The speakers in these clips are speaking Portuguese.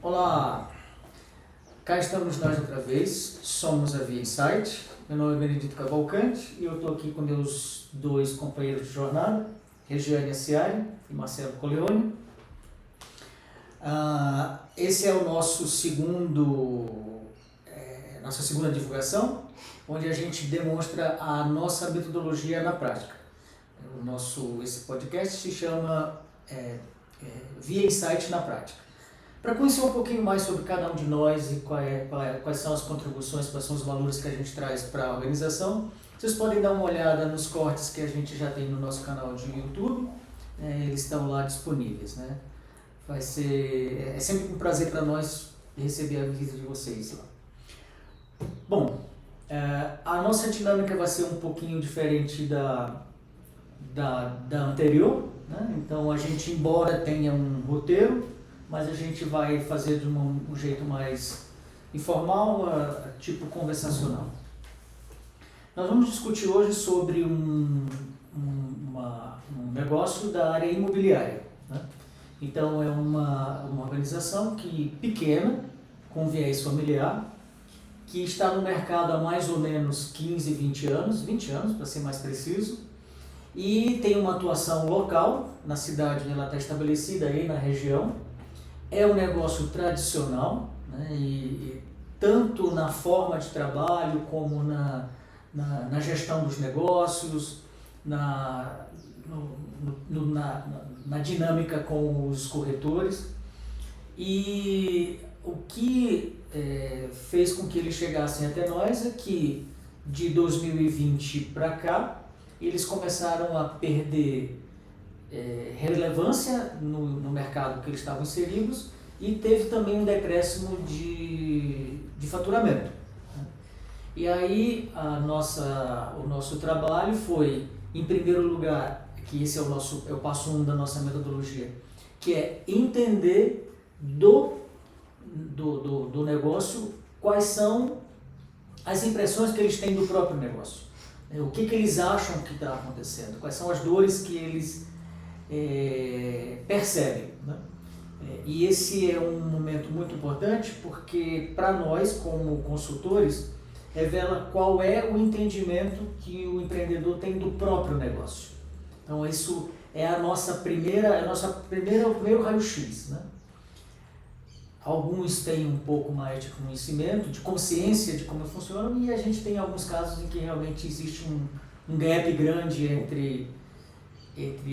Olá, cá estamos nós outra vez, somos a Via Insight, meu nome é Benedito Cavalcante e eu estou aqui com meus dois companheiros de jornada, Regiane Aciari e Marcelo Coleoni. Esse é o nosso nossa segunda divulgação, onde a gente demonstra a nossa metodologia na prática. Esse podcast se chama Via Insight na Prática. Para conhecer um pouquinho mais sobre cada um de nós e quais são as contribuições, quais são os valores que a gente traz para a organização, vocês podem dar uma olhada nos cortes que a gente já tem no nosso canal de YouTube, eles estão lá disponíveis, né? É sempre um prazer para nós receber a visita de vocês lá. Bom, a nossa dinâmica vai ser um pouquinho diferente da anterior, né? Então a gente, embora tenha um roteiro, mas a gente vai fazer de um jeito mais informal, tipo conversacional. Nós vamos discutir hoje sobre um negócio da área imobiliária, né? Então é uma organização pequena, com viés familiar, que está no mercado há mais ou menos 15, 20 anos para ser mais preciso, e tem uma atuação local, na cidade onde ela está estabelecida, aí na região. É um negócio tradicional, né? E tanto na forma de trabalho como na gestão dos negócios, na dinâmica com os corretores. E o que fez com que eles chegassem até nós é que de 2020 para cá eles começaram a perder relevância no mercado que eles estavam inseridos, e teve também um decréscimo de faturamento. E aí o nosso trabalho foi, em primeiro lugar, que esse é o passo 1 da nossa metodologia, que é entender do negócio quais são as impressões que eles têm do próprio negócio, o que eles acham que está acontecendo, quais são as dores que eles percebem, né? E esse é um momento muito importante, porque para nós, como consultores, revela qual é o entendimento que o empreendedor tem do próprio negócio. Então isso é o primeiro raio-x, né? Alguns têm um pouco mais de conhecimento, de consciência de como funciona, e a gente tem alguns casos em que realmente existe um gap grande entre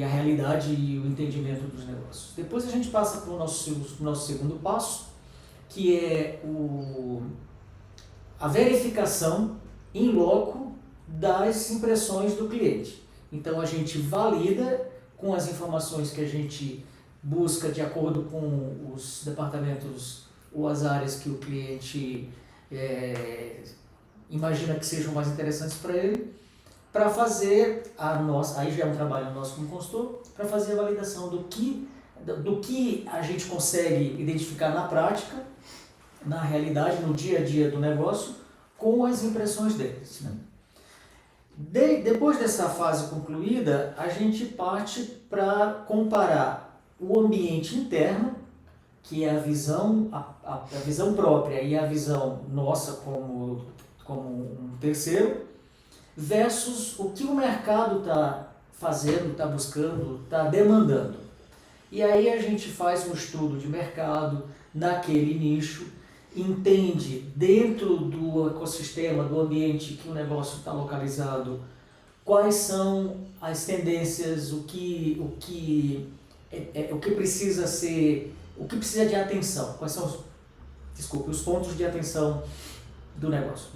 a realidade e o entendimento dos negócios. Depois a gente passa para o nosso segundo passo, que é a verificação in loco das impressões do cliente. Então a gente valida com as informações que a gente busca de acordo com os departamentos ou as áreas que o cliente imagina que sejam mais interessantes para ele, para fazer aí já é um trabalho nosso como consultor, para fazer a validação do que a gente consegue identificar na prática, na realidade, no dia a dia do negócio, com as impressões deles, né? Depois dessa fase concluída, a gente parte para comparar o ambiente interno, que é a visão própria e a visão nossa como um terceiro, versus o que o mercado está fazendo, está buscando, está demandando. E aí a gente faz um estudo de mercado naquele nicho, entende dentro do ecossistema, do ambiente que o negócio está localizado, quais são as tendências, o que precisa ser, o que precisa de atenção, quais são os pontos de atenção do negócio.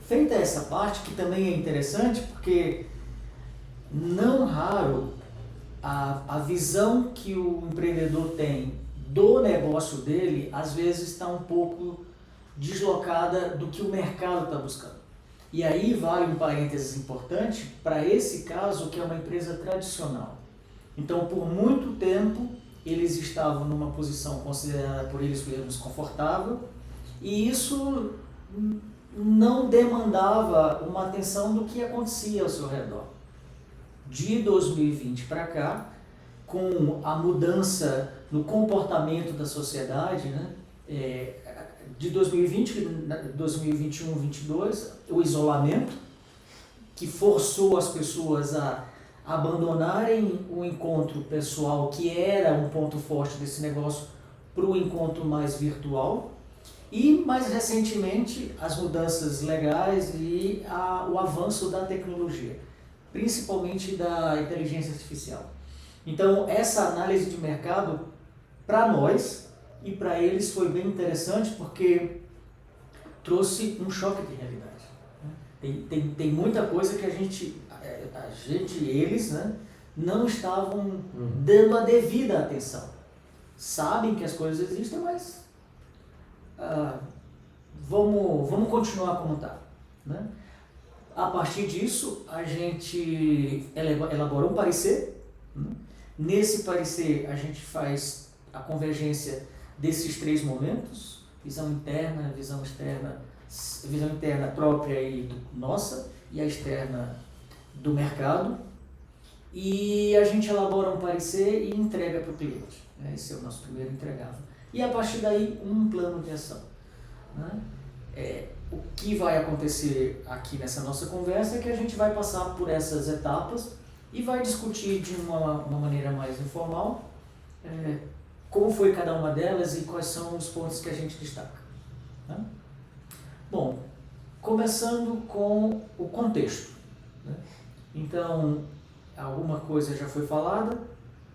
Feita essa parte, que também é interessante, porque não raro a visão que o empreendedor tem do negócio dele, às vezes está um pouco deslocada do que o mercado está buscando. E aí vale um parênteses importante para esse caso, que é uma empresa tradicional. Então, por muito tempo, eles estavam numa posição considerada por eles mesmos confortável, e isso não demandava uma atenção do que acontecia ao seu redor. De 2020 para cá, com a mudança no comportamento da sociedade, né? De 2020, 2021, 2022, o isolamento, que forçou as pessoas a abandonarem o encontro pessoal, que era um ponto forte desse negócio, para o encontro mais virtual. E, mais recentemente, as mudanças legais e o avanço da tecnologia, principalmente da inteligência artificial. Então, essa análise de mercado, para nós e para eles, foi bem interessante, porque trouxe um choque de realidade. Tem muita coisa que eles, né, não estavam dando a devida atenção. Sabem que as coisas existem, mas vamos continuar como está, né? A partir disso, a gente elabora um parecer, né? Nesse parecer, a gente faz a convergência desses 3 momentos: visão interna, visão externa, visão interna própria e nossa, e a externa do mercado, e a gente elabora um parecer e entrega para o cliente. Esse é o nosso primeiro entregável. E a partir daí, um plano de ação, né? O que vai acontecer aqui nessa nossa conversa é que a gente vai passar por essas etapas e vai discutir de uma maneira mais informal como foi cada uma delas e quais são os pontos que a gente destaca, né? Bom, começando com o contexto, né? Então, alguma coisa já foi falada: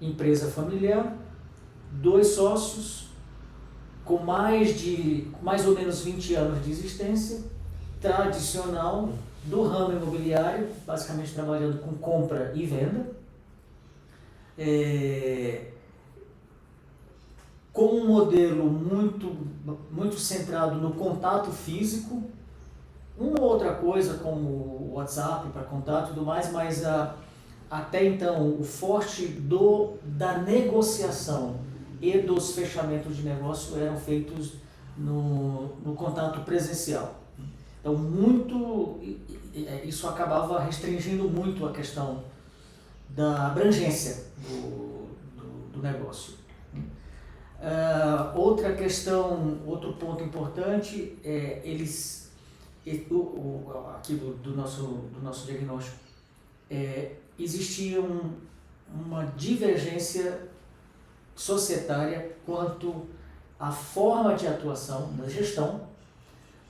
empresa familiar, 2 sócios, com mais ou menos 20 anos de existência, tradicional, do ramo imobiliário, basicamente trabalhando com compra e venda, com um modelo muito centrado no contato físico, uma outra coisa como o WhatsApp para contato e tudo mais, mas até então o forte da negociação e dos fechamentos de negócio eram feitos no contato presencial. Então, isso acabava restringindo muito a questão da abrangência do negócio. Outra questão, outro ponto importante é aqui do nosso diagnóstico, existia uma divergência societária quanto à forma de atuação da gestão,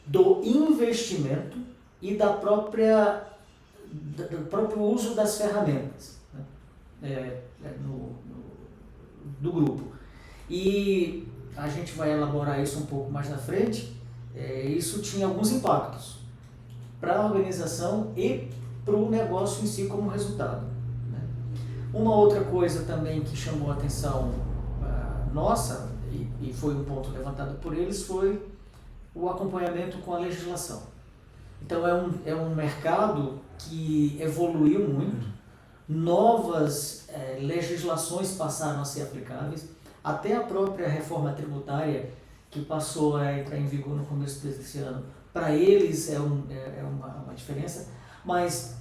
do investimento e do próprio uso das ferramentas, né? Do grupo. E a gente vai elaborar isso um pouco mais na frente. Isso tinha alguns impactos para a organização e para o negócio em si como resultado, né? Uma outra coisa também que chamou a atenção nossa, e foi um ponto levantado por eles, foi o acompanhamento com a legislação. Então é um mercado que evoluiu muito, novas legislações passaram a ser aplicáveis, até a própria reforma tributária, que passou a entrar em vigor no começo desse ano, para eles é uma diferença, mas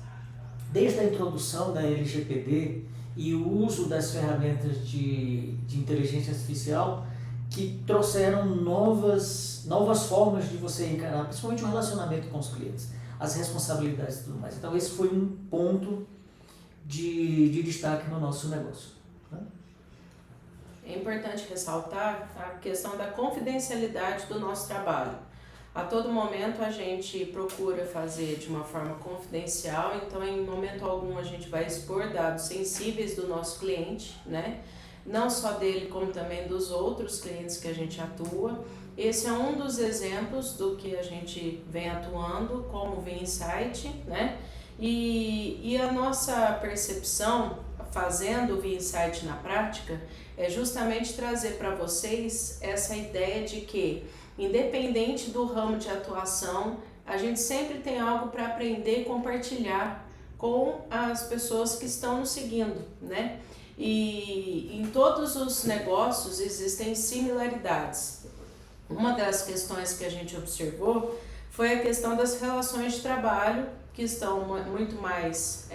desde a introdução da LGPD e o uso das ferramentas de inteligência artificial, que trouxeram novas formas de você encarar, principalmente o relacionamento com os clientes, as responsabilidades e tudo mais. Então esse foi um ponto de destaque no nosso negócio, né? É importante ressaltar a questão da confidencialidade do nosso trabalho. A todo momento a gente procura fazer de uma forma confidencial, então em momento algum a gente vai expor dados sensíveis do nosso cliente, né? Não só dele, como também dos outros clientes que a gente atua. Esse é um dos exemplos do que a gente vem atuando como VINsight, né? E a nossa percepção, fazendo o VINsight na prática, é justamente trazer para vocês essa ideia de que, independente do ramo de atuação, a gente sempre tem algo para aprender e compartilhar com as pessoas que estão nos seguindo, né? E em todos os negócios existem similaridades. Uma das questões que a gente observou foi a questão das relações de trabalho, que estão muito mais,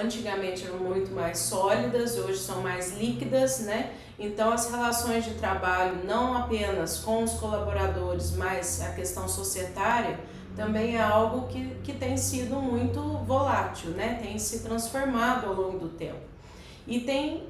antigamente eram muito mais sólidas, hoje são mais líquidas, né? Então, as relações de trabalho, não apenas com os colaboradores, mas a questão societária, também é algo que tem sido muito volátil, né? Tem se transformado ao longo do tempo. E tem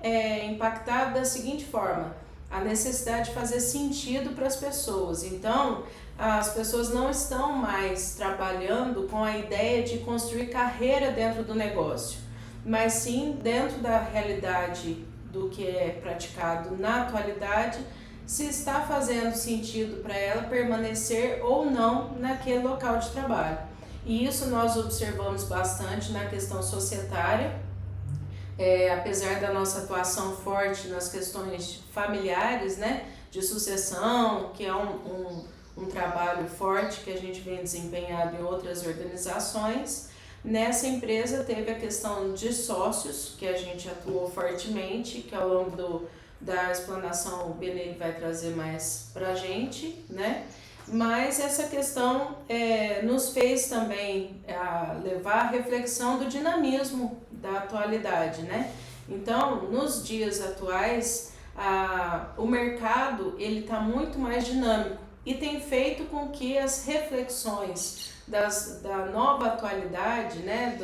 impactado da seguinte forma: a necessidade de fazer sentido para as pessoas. Então, as pessoas não estão mais trabalhando com a ideia de construir carreira dentro do negócio, mas sim dentro da realidade do que é praticado na atualidade, se está fazendo sentido para ela permanecer ou não naquele local de trabalho. E isso nós observamos bastante na questão societária, apesar da nossa atuação forte nas questões familiares, né, de sucessão, que é um trabalho forte que a gente vem desempenhado em outras organizações. Nessa empresa teve a questão de sócios, que a gente atuou fortemente, que ao longo da explanação o Benê vai trazer mais para a gente, né? Mas essa questão nos fez também levar à reflexão do dinamismo da atualidade, né? Então, nos dias atuais, o mercado ele está muito mais dinâmico e tem feito com que as reflexões da nova atualidade, né,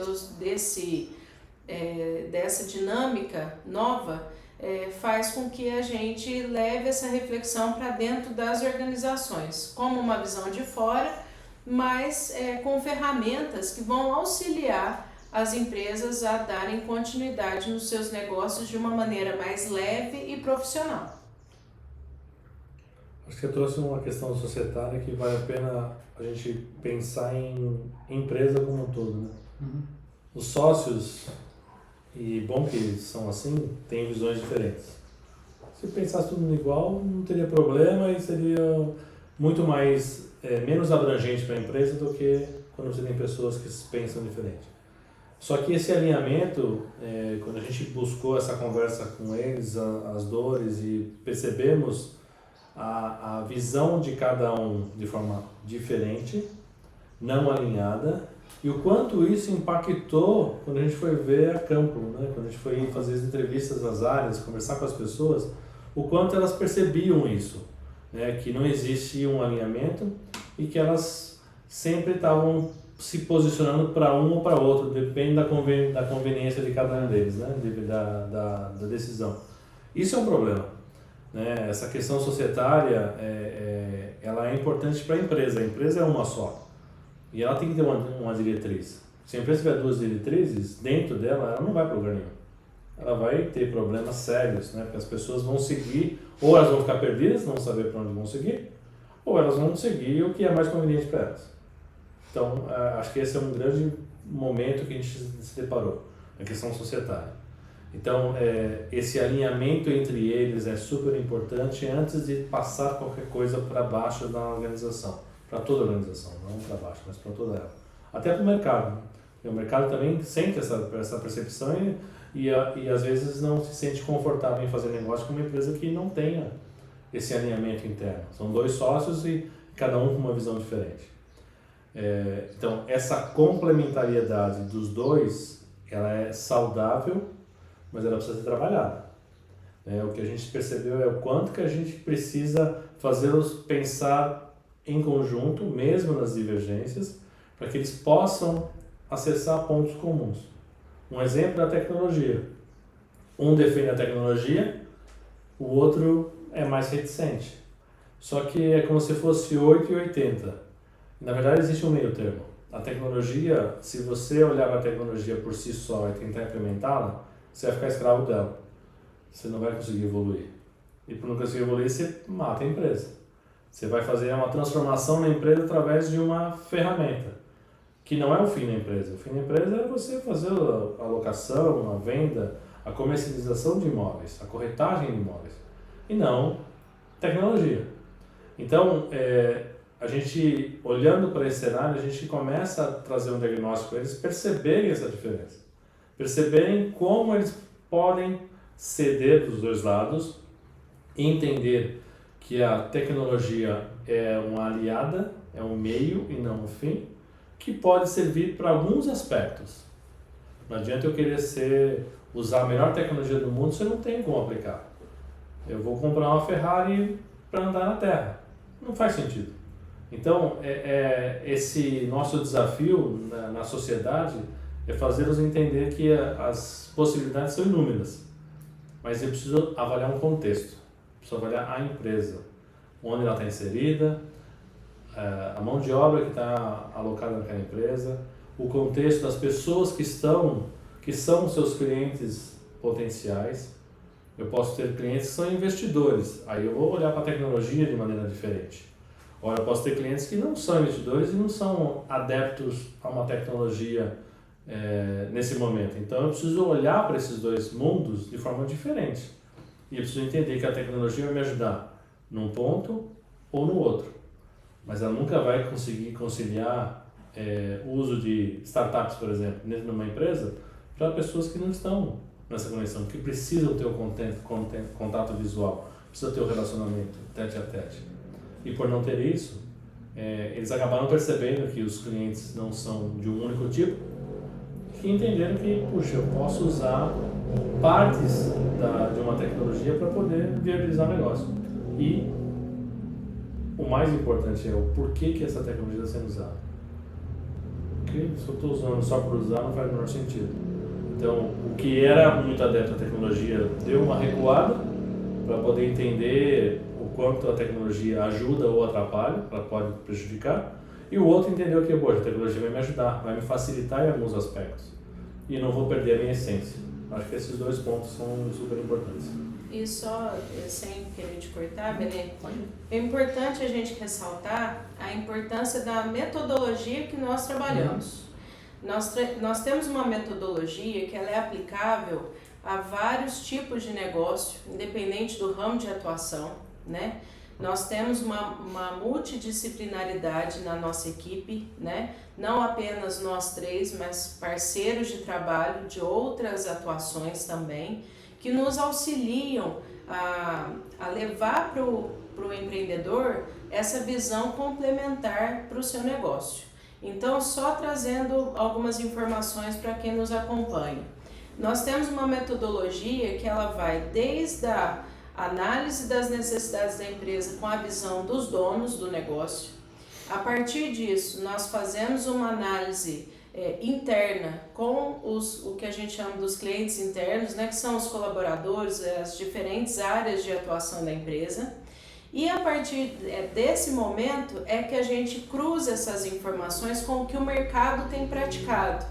dessa dinâmica nova, faz com que a gente leve essa reflexão para dentro das organizações, como uma visão de fora, mas com ferramentas que vão auxiliar as empresas a darem continuidade nos seus negócios de uma maneira mais leve e profissional. Acho que você trouxe uma questão societária que vale a pena a gente pensar em empresa como um todo, né? Uhum. Os sócios, e bom que eles são assim, têm visões diferentes. Se pensasse tudo igual, não teria problema e seria muito mais, menos abrangente para a empresa do que quando você tem pessoas que pensam diferente. Só que esse alinhamento, quando a gente buscou essa conversa com eles, as dores, e percebemos a visão de cada um de forma diferente, não alinhada, e o quanto isso impactou quando a gente foi ver a campo, né? Quando a gente foi fazer as entrevistas nas áreas, conversar com as pessoas, o quanto elas percebiam isso, né? Que não existia um alinhamento e que elas sempre estavam se posicionando para um ou para outro, depende da conveniência de cada um deles, né? Da decisão. Isso é um problema, né? Essa questão societária, ela é importante para a empresa é uma só. E ela tem que ter uma diretriz. Se a empresa tiver duas diretrizes, dentro dela, ela não vai para lugar nenhum. Ela vai ter problemas sérios, né? Porque as pessoas vão seguir, ou elas vão ficar perdidas, não saber para onde vão seguir, ou elas vão seguir o que é mais conveniente para elas. Então, acho que esse é um grande momento que a gente se deparou, a questão societária. Então, esse alinhamento entre eles é super importante antes de passar qualquer coisa para baixo da organização. Para toda a organização, não para baixo, mas para toda ela. Até para o mercado. Né? O mercado também sente essa percepção e às vezes não se sente confortável em fazer negócio com uma empresa que não tenha esse alinhamento interno. São dois sócios e cada um com uma visão diferente. Então, essa complementariedade dos dois, ela é saudável, mas ela precisa ser trabalhada. O que a gente percebeu é o quanto que a gente precisa fazê-los pensar em conjunto, mesmo nas divergências, para que eles possam acessar pontos comuns. Um exemplo é a tecnologia. Um defende a tecnologia, o outro é mais reticente. Só que é como se fosse 8 e 80. Na verdade, existe um meio termo. A tecnologia, se você olhar para a tecnologia por si só e tentar implementá-la, você vai ficar escravo dela. Você não vai conseguir evoluir. E por não conseguir evoluir, você mata a empresa. Você vai fazer uma transformação na empresa através de uma ferramenta, que não é o fim da empresa. O fim da empresa é você fazer a alocação, a venda, a comercialização de imóveis, a corretagem de imóveis, e não tecnologia. Então, a gente, olhando para esse cenário, a gente começa a trazer um diagnóstico para eles perceberem essa diferença, perceberem como eles podem ceder dos dois lados e entender que a tecnologia é uma aliada, é um meio e não um fim, que pode servir para alguns aspectos. Não adianta eu querer usar a melhor tecnologia do mundo se eu não tenho como aplicar. Eu vou comprar uma Ferrari para andar na terra. Não faz sentido. Então, esse nosso desafio na sociedade é fazê-los entender que as possibilidades são inúmeras. Mas eu preciso avaliar um contexto, preciso avaliar a empresa, onde ela está inserida, a mão de obra que está alocada naquela empresa, o contexto das pessoas que são seus clientes potenciais. Eu posso ter clientes que são investidores, aí eu vou olhar para a tecnologia de maneira diferente. Ora, eu posso ter clientes que não são investidores e não são adeptos a uma tecnologia nesse momento. Então eu preciso olhar para esses dois mundos de forma diferente. E eu preciso entender que a tecnologia vai me ajudar num ponto ou no outro. Mas ela nunca vai conseguir conciliar o uso de startups, por exemplo, dentro de uma empresa, para pessoas que não estão nessa conexão, que precisam ter o contato visual, precisam ter o relacionamento tete a tete. E por não ter isso, eles acabaram percebendo que os clientes não são de um único tipo, e entenderam que, puxa, eu posso usar partes de uma tecnologia para poder viabilizar o negócio. E o mais importante é o porquê que essa tecnologia está sendo usada. Porque se eu estou usando só por usar, não faz o menor sentido. Então, o que era muito adepto à tecnologia deu uma recuada para poder entender o quanto a tecnologia ajuda ou atrapalha, ela pode prejudicar. E o outro entendeu que, poxa, a tecnologia vai me ajudar, vai me facilitar em alguns aspectos. E não vou perder a minha essência. Acho que esses dois pontos são super importantes. E só, sem querer te cortar, Belém, é importante a gente ressaltar a importância da metodologia que nós trabalhamos. Nós temos uma metodologia que ela é aplicável a vários tipos de negócio, independente do ramo de atuação, né? Nós temos uma multidisciplinaridade na nossa equipe, né? Não apenas nós três, mas parceiros de trabalho de outras atuações também, que nos auxiliam a levar para o empreendedor essa visão complementar para o seu negócio. Então, só trazendo algumas informações para quem nos acompanha. Nós temos uma metodologia que ela vai desde a análise das necessidades da empresa com a visão dos donos do negócio. A partir disso, nós fazemos uma análise interna com o que a gente chama dos clientes internos, né, que são os colaboradores, as diferentes áreas de atuação da empresa. E a partir desse momento é que a gente cruza essas informações com o que o mercado tem praticado.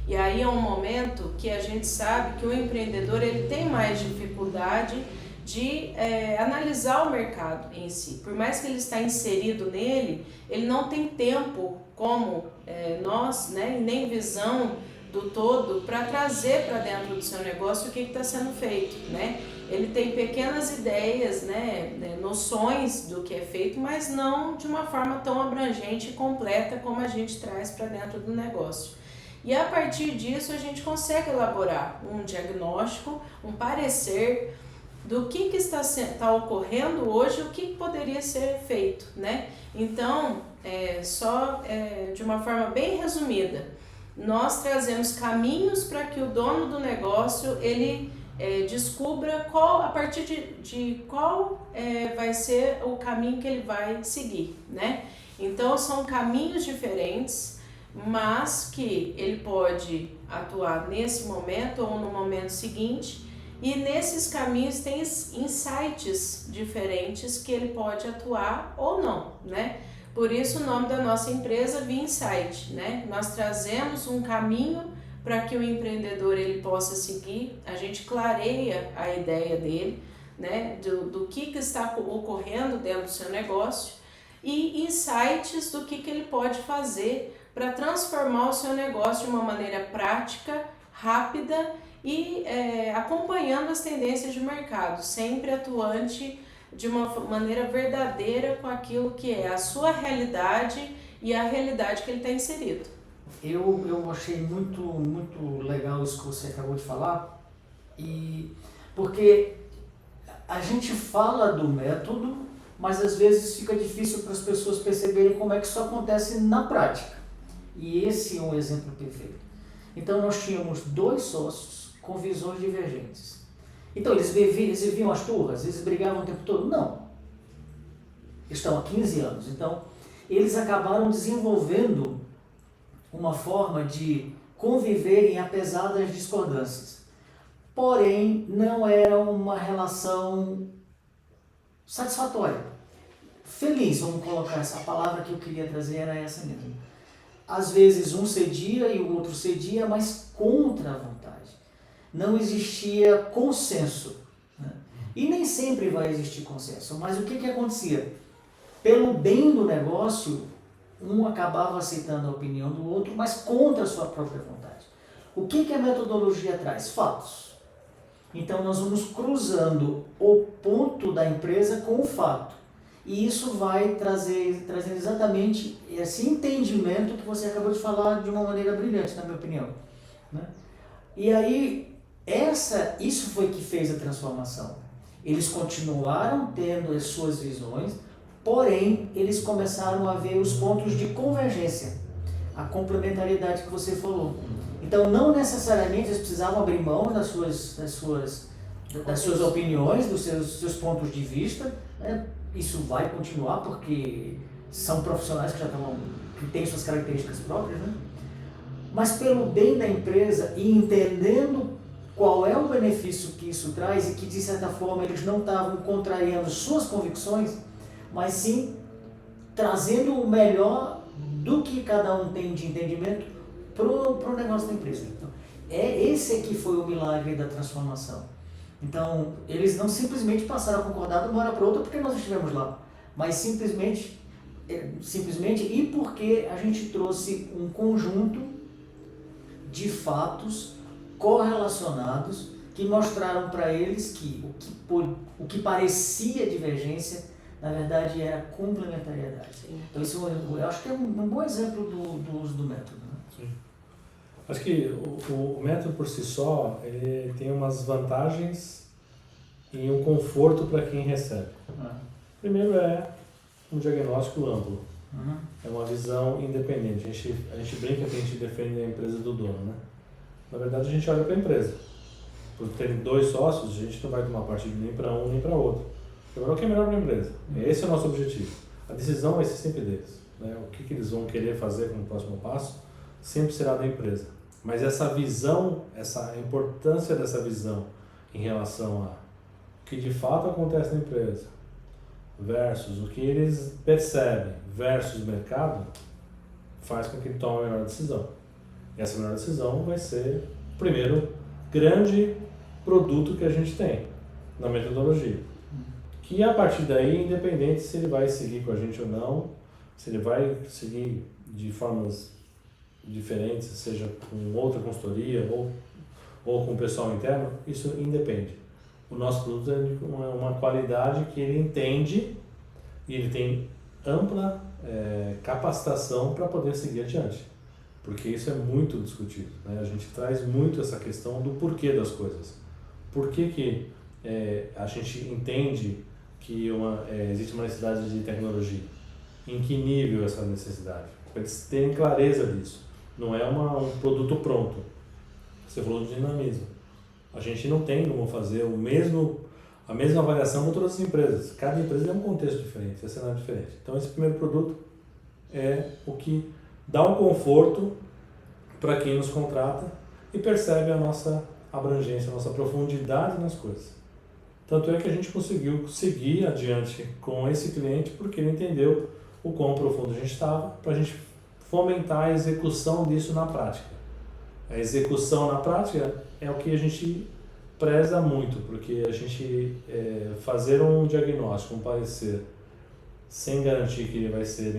E aí é um momento que a gente sabe que o empreendedor ele tem mais dificuldade de analisar o mercado em si. Por mais que ele está inserido nele, ele não tem tempo como nós, né, nem visão do todo para trazer para dentro do seu negócio o que está sendo feito, né? Ele tem pequenas ideias, né, noções do que é feito, mas não de uma forma tão abrangente e completa como a gente traz para dentro do negócio. E a partir disso a gente consegue elaborar um diagnóstico, um parecer do que está ocorrendo hoje, o que poderia ser feito, né? Então, de uma forma bem resumida, nós trazemos caminhos para que o dono do negócio ele descubra a partir de qual vai ser o caminho que ele vai seguir, né? Então, são caminhos diferentes, mas que ele pode atuar nesse momento ou no momento seguinte. E nesses caminhos tem insights diferentes que ele pode atuar ou não, né? Por isso o nome da nossa empresa V-Insight, né? Nós trazemos um caminho para que o empreendedor ele possa seguir, a gente clareia a ideia dele, né? Do que está ocorrendo dentro do seu negócio e insights do que ele pode fazer para transformar o seu negócio de uma maneira prática, rápida e acompanhando as tendências de mercado, sempre atuante de uma maneira verdadeira com aquilo que é a sua realidade e a realidade que ele está inserido. Eu achei muito legal isso que você acabou de falar, porque a gente fala do método, mas às vezes fica difícil para as pessoas perceberem como é que isso acontece na prática. E esse é um exemplo perfeito. Então nós tínhamos 2 sócios com visões divergentes. Então, eles viviam as turras? Eles brigavam o tempo todo? Não. Eles estão há 15 anos. Então, eles acabaram desenvolvendo uma forma de conviverem apesar das discordâncias. Porém, não era uma relação satisfatória. Feliz, vamos colocar essa palavra que eu queria trazer, era essa mesmo. Às vezes um cedia e o outro cedia, mas contra a vontade. Não existia consenso, né? E nem sempre vai existir consenso, mas o que acontecia? Pelo bem do negócio, um acabava aceitando a opinião do outro, mas contra a sua própria vontade. O que a metodologia traz? Fatos. Então nós vamos cruzando o ponto da empresa com o fato. E isso vai trazendo exatamente esse entendimento que você acabou de falar de uma maneira brilhante, na minha opinião, né? E aí, isso foi que fez a transformação. Eles continuaram tendo as suas visões, porém, eles começaram a ver os pontos de convergência, a complementariedade que você falou. Então, não necessariamente eles precisavam abrir mão das suas opiniões, dos seus pontos de vista, né? Isso vai continuar porque são profissionais que têm suas características próprias, né? Mas pelo bem da empresa e entendendo qual é o benefício que isso traz e que, de certa forma, eles não estavam contrariando suas convicções, mas sim trazendo o melhor do que cada um tem de entendimento pro negócio da empresa. Então, esse aqui foi o milagre da transformação. Então, eles não simplesmente passaram a concordar de uma hora para outra porque nós estivemos lá, mas simplesmente e porque a gente trouxe um conjunto de fatos correlacionados que mostraram para eles que o que parecia divergência, na verdade, era complementariedade. Sim. Então, isso eu acho que é um bom exemplo do uso do método, né? Sim. Acho que o método por si só, ele tem umas vantagens e um conforto para quem recebe. Primeiro é um diagnóstico amplo. É uma visão independente. A gente brinca que a gente defende a empresa do dono, né? Na verdade, a gente olha para a empresa. Por ter 2 sócios, a gente não vai tomar partido nem para um nem para outro. Agora, o que é melhor para a empresa? Esse é o nosso objetivo. A decisão vai ser sempre deles, né? O que eles vão querer fazer como próximo passo sempre será da empresa. Mas essa visão, a importância dessa visão em relação a o que de fato acontece na empresa versus o que eles percebem versus o mercado, faz com que ele tome a melhor decisão. E essa melhor decisão vai ser o primeiro grande produto que a gente tem na metodologia. Que a partir daí, independente se ele vai seguir com a gente ou não, se ele vai seguir de formas diferentes, seja com outra consultoria ou com o pessoal interno, isso independe. O nosso produto é uma qualidade que ele entende e ele tem ampla capacitação para poder seguir adiante. Porque isso é muito discutido, né? A gente traz muito essa questão do porquê das coisas. Por que a gente entende que existe uma necessidade de tecnologia? Em que nível essa necessidade? Para eles terem clareza disso. Não é um produto pronto. Você falou de dinamismo. A gente não tem como fazer a mesma avaliação com todas as empresas. Cada empresa tem um contexto diferente, é cenário diferente. Então esse primeiro produto é o que dá um conforto para quem nos contrata e percebe a nossa abrangência, a nossa profundidade nas coisas. Tanto é que a gente conseguiu seguir adiante com esse cliente porque ele entendeu o quão profundo a gente estava para a gente fomentar a execução disso na prática. A execução na prática é o que a gente preza muito, porque a gente fazer um diagnóstico, um parecer, sem garantir que ele vai ser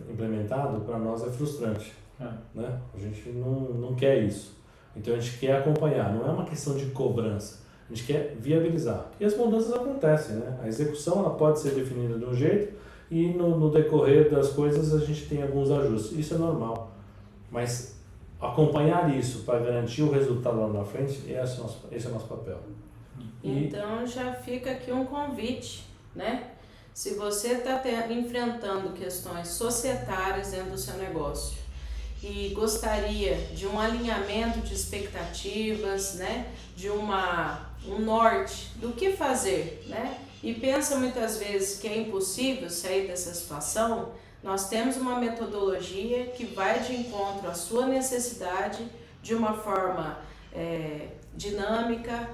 implementado, para nós é frustrante. Né? A gente não quer isso. Então a gente quer acompanhar, não é uma questão de cobrança, a gente quer viabilizar. E as mudanças acontecem, né? A execução ela pode ser definida de um jeito e no decorrer das coisas a gente tem alguns ajustes, isso é normal. Mas acompanhar isso para garantir o resultado lá na frente, esse é o nosso papel. Então já fica aqui um convite, né? Se você está enfrentando questões societárias dentro do seu negócio e gostaria de um alinhamento de expectativas, né? De uma um norte do que fazer, né? E pensa muitas vezes que é impossível sair dessa situação, nós temos uma metodologia que vai de encontro à sua necessidade de uma forma dinâmica,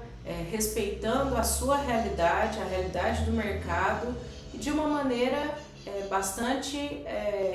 respeitando a sua realidade, a realidade do mercado, e de uma maneira bastante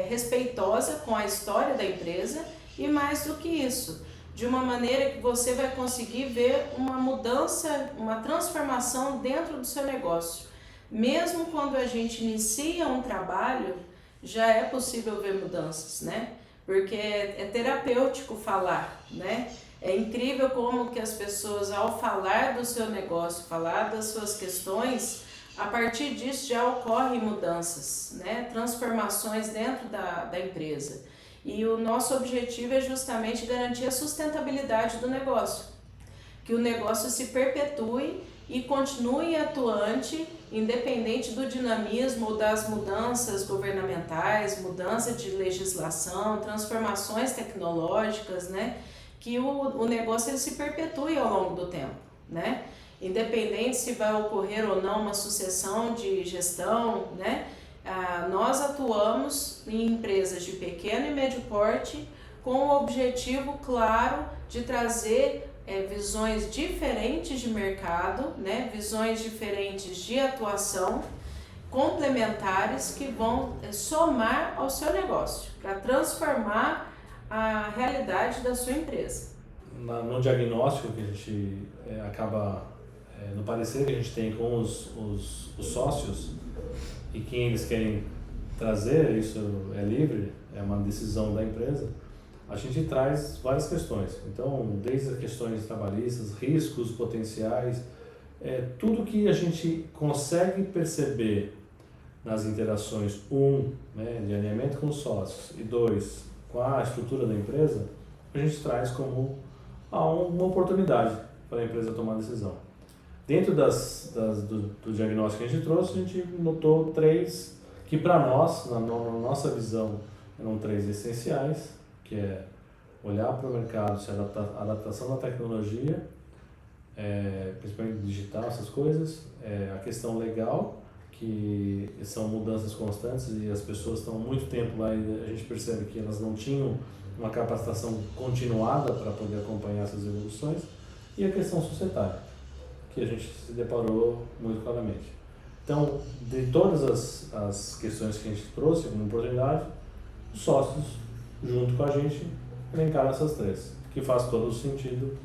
respeitosa com a história da empresa, e mais do que isso, de uma maneira que você vai conseguir ver uma mudança, uma transformação dentro do seu negócio. Mesmo quando a gente inicia um trabalho, já é possível ver mudanças, né? Porque é terapêutico falar, né? É incrível como que as pessoas, ao falar do seu negócio, falar das suas questões, a partir disso já ocorrem mudanças, né? Transformações dentro da empresa. E o nosso objetivo é justamente garantir a sustentabilidade do negócio, que o negócio se perpetue e continue atuante, independente do dinamismo, das mudanças governamentais, mudança de legislação, transformações tecnológicas, né? Que o negócio ele se perpetue ao longo do tempo, né? Independente se vai ocorrer ou não uma sucessão de gestão, né? Nós atuamos em empresas de pequeno e médio porte com o objetivo claro de trazer visões diferentes de mercado, né? Visões diferentes de atuação, complementares que vão somar ao seu negócio, para transformar a realidade da sua empresa. No diagnóstico que a gente acaba, no parecer que a gente tem com os sócios e quem eles querem trazer, isso é livre, é uma decisão da empresa, a gente traz várias questões. Então, desde as questões trabalhistas, riscos potenciais, tudo que a gente consegue perceber nas interações, né, de alinhamento com os sócios, e 2, com a estrutura da empresa, a gente traz como uma oportunidade para a empresa tomar decisão. Dentro do diagnóstico que a gente trouxe, a gente notou 3 que para nós, na nossa visão, eram 3 essenciais, que é olhar para o mercado, se adaptação da tecnologia, principalmente digital, essas coisas, a questão legal, que são mudanças constantes e as pessoas estão há muito tempo lá e a gente percebe que elas não tinham uma capacitação continuada para poder acompanhar essas evoluções, e a questão societária, que a gente se deparou muito claramente. Então, de todas as questões que a gente trouxe como oportunidade, os sócios, junto com a gente, elencaram essas 3, que faz todo o sentido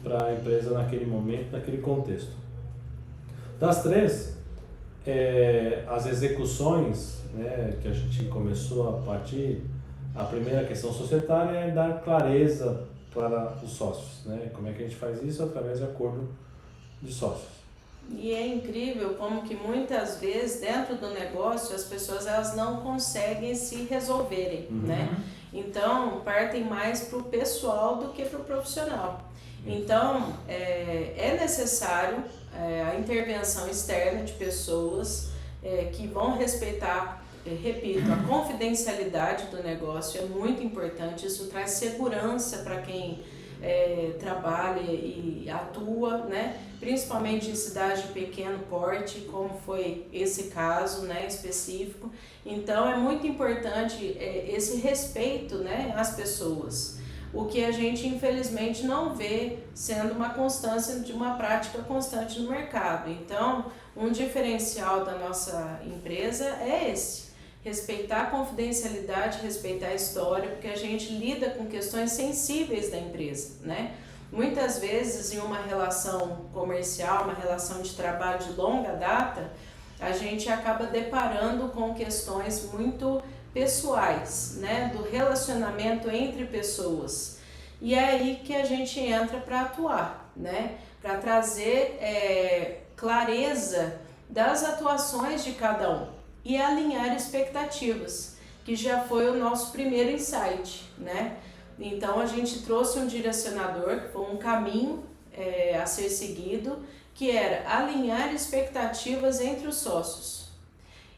para a empresa naquele momento, naquele contexto. Das 3, as execuções, né, que a gente começou a partir, a primeira questão societária é dar clareza para os sócios, né? Como é que a gente faz isso? Através de acordo de sócios. E é incrível como que muitas vezes dentro do negócio as pessoas elas não conseguem se resolverem, né? Então partem mais para o pessoal do que para o profissional. Então é necessário a intervenção externa de pessoas que vão respeitar, repito, a confidencialidade do negócio é muito importante. Isso traz segurança para quem trabalha e atua, né? Principalmente em cidades de pequeno porte, como foi esse caso, né, específico. Então é muito importante esse respeito, né, às pessoas, o que a gente infelizmente não vê sendo uma constância de uma prática constante no mercado. Então um diferencial da nossa empresa é esse: respeitar a confidencialidade, respeitar a história, porque a gente lida com questões sensíveis da empresa, né? Muitas vezes em uma relação comercial, uma relação de trabalho de longa data, a gente acaba deparando com questões muito pessoais, né? Do relacionamento entre pessoas. E é aí que a gente entra para atuar, né? Para trazer clareza das atuações de cada um e alinhar expectativas, que já foi o nosso primeiro insight, né? Então a gente trouxe um direcionador, que foi um caminho a ser seguido, que era alinhar expectativas entre os sócios.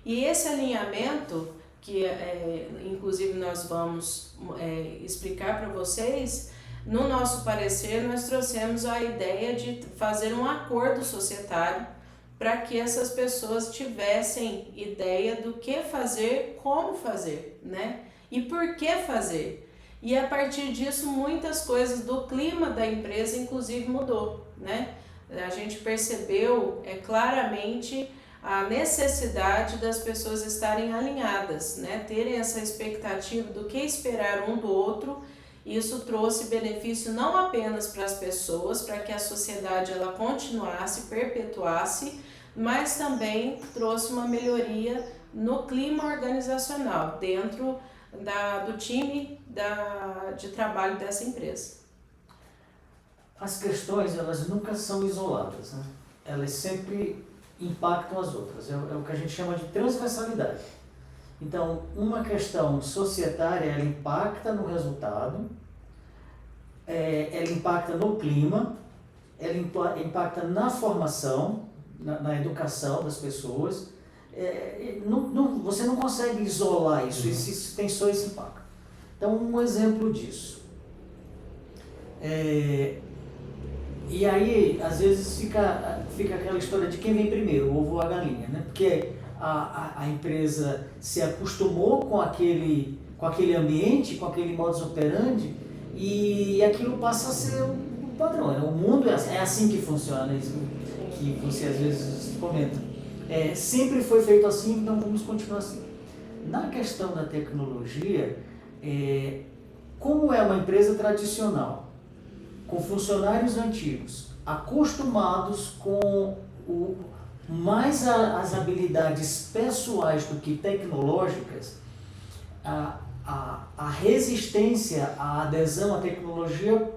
E esse alinhamento, que inclusive nós vamos explicar para vocês, No nosso parecer, nós trouxemos a ideia de fazer um acordo societário para que essas pessoas tivessem ideia do que fazer, como fazer, né? E por que fazer. E a partir disso, muitas coisas do clima da empresa, inclusive, mudou, né? A gente percebeu claramente a necessidade das pessoas estarem alinhadas, né? Terem essa expectativa do que esperar um do outro. Isso trouxe benefício não apenas para as pessoas, para que a sociedade ela continuasse, perpetuasse, mas também trouxe uma melhoria no clima organizacional dentro do time de trabalho dessa empresa. As questões, elas nunca são isoladas, né? Elas sempre impactam as outras, é o que a gente chama de transversalidade. Então, uma questão societária, ela impacta no resultado, ela impacta no clima, ela impacta na formação, na educação das pessoas. Você não consegue isolar isso, isso tem só esse impacto. Então, um exemplo disso. E aí, às vezes, fica aquela história de quem vem primeiro, o ovo ou a galinha, né? Porque a empresa se acostumou com aquele ambiente, com aquele modus operandi, e aquilo passa a ser o padrão. Né? O mundo é assim que funciona, isso que você às vezes comenta. Sempre foi feito assim, então vamos continuar assim. Na questão da tecnologia, como é uma empresa tradicional, com funcionários antigos, acostumados com mais as habilidades pessoais do que tecnológicas, a resistência à adesão à tecnologia